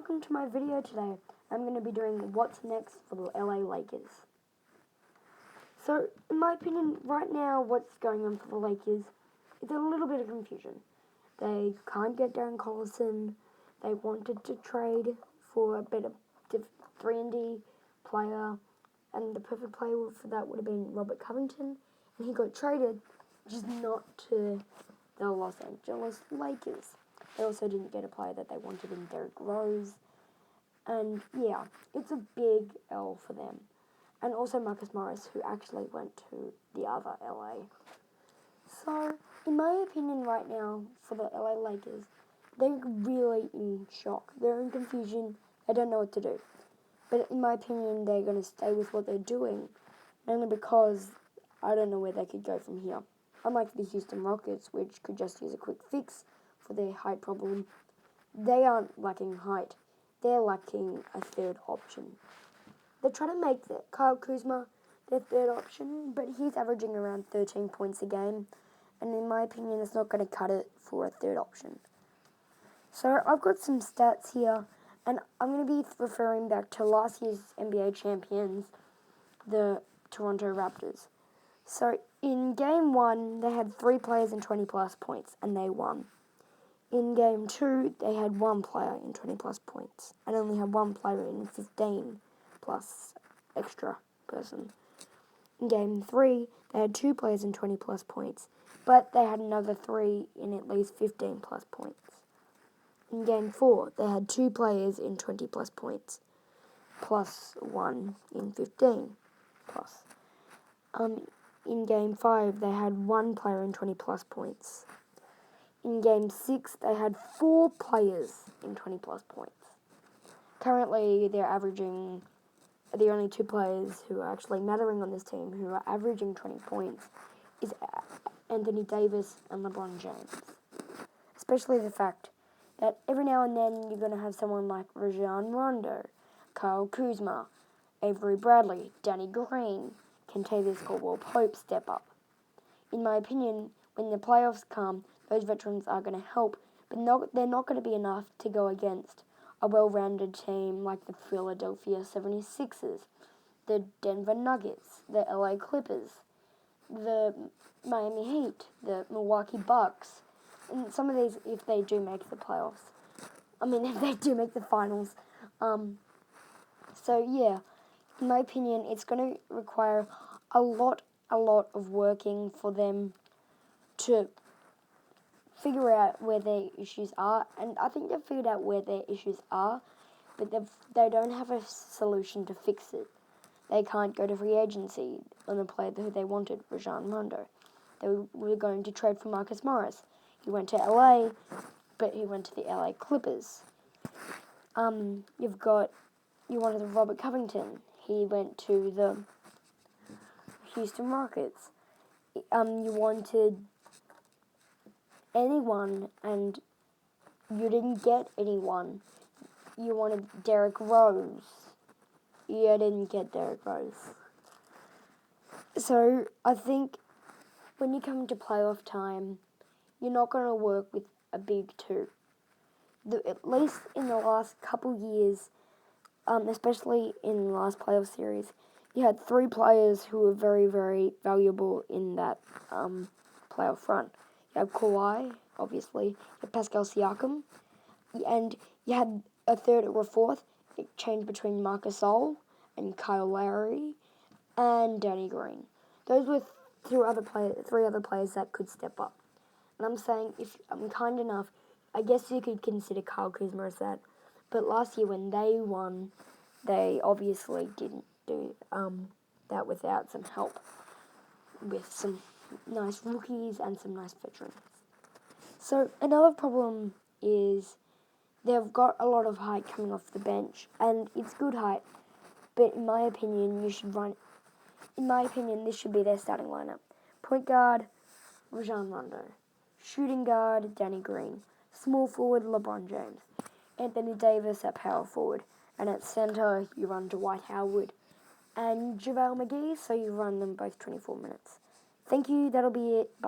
welcome to my video today. I'm going to be doing what's next for the LA Lakers. So, in my opinion, right now, what's going on for the Lakers is a little bit of confusion. They can't get Darren Collison. They wanted to trade for a better 3-and-D player, and the perfect player for that would have been Robert Covington, and he got traded, just not to the Los Angeles Lakers. They also didn't get a player that they wanted in Derrick Rose. And yeah, it's a big L for them. And also Marcus Morris, who actually went to the other LA. So, in my opinion right now, for the LA Lakers, they're really in shock. They're in confusion. They don't know what to do. But in my opinion, they're going to stay with what they're doing. Mainly because I don't know where they could go from here. Unlike the Houston Rockets, which could just use a quick fix for their height problem, they aren't lacking height. They're lacking a third option. They try to make Kyle Kuzma their third option, but he's averaging around 13 points a game, and in my opinion, it's not going to cut it for a third option. So I've got some stats here, and I'm going to be referring back to last year's NBA champions, the Toronto Raptors. So in Game 1, they had 3 players in 20-plus points, and they won. In Game 2, they had 1 player in 20-plus points, and only had 1 player in 15-plus extra person. In Game 3, they had 2 players in 20-plus points, but they had another 3 in at least 15-plus points. In Game 4, they had 2 players in 20-plus points, plus 1 in 15-plus. In Game 5, they had 1 player in 20-plus points. In Game 6, they had 4 players in 20-plus points. Currently, the only 2 players who are actually mattering on this team who are averaging 20 points is Anthony Davis and LeBron James. Especially the fact that every now and then you're going to have someone like Rajon Rondo, Kyle Kuzma, Avery Bradley, Danny Green, Kentavious Caldwell-Pope step up. In my opinion, when the playoffs come, those veterans are going to help, but they're not going to be enough to go against a well-rounded team like the Philadelphia 76ers, the Denver Nuggets, the LA Clippers, the Miami Heat, the Milwaukee Bucks, and some of these if they do make the playoffs. If they do make the finals. So yeah, in my opinion, it's going to require a lot of working for them to figure out where their issues are, and I think they've figured out where their issues are, but they don't have a solution to fix it. They can't go to free agency on the player who they wanted, Rajon Rondo. They were going to trade for Marcus Morris. He went to LA, but he went to the LA Clippers. You wanted Robert Covington. He went to the Houston Rockets. You wanted anyone, and you didn't get anyone. You wanted Derrick Rose. You didn't get Derrick Rose. So I think when you come to playoff time, you're not going to work with a big 2. At least in the last couple years, especially in the last playoff series, you had 3 players who were very, very valuable in that playoff run. You have Kawhi, obviously. You have Pascal Siakam. And you had a third or a fourth. It changed between Marc Gasol and Kyle Lowry and Danny Green. Those were 3 other players that could step up. And I'm saying, if I'm kind enough, I guess you could consider Kyle Kuzma as that. But last year when they won, they obviously didn't do that without some help with some nice rookies and some nice veterans. So another problem is they've got a lot of height coming off the bench, and it's good height, but in my opinion, this should be their starting lineup. Point guard, Rajon Rondo. Shooting guard, Danny Green. Small forward, LeBron James. Anthony Davis at power forward. And at center, you run Dwight Howard and JaVale McGee, so you run them both 24 minutes. Thank you, that'll be it. Bye.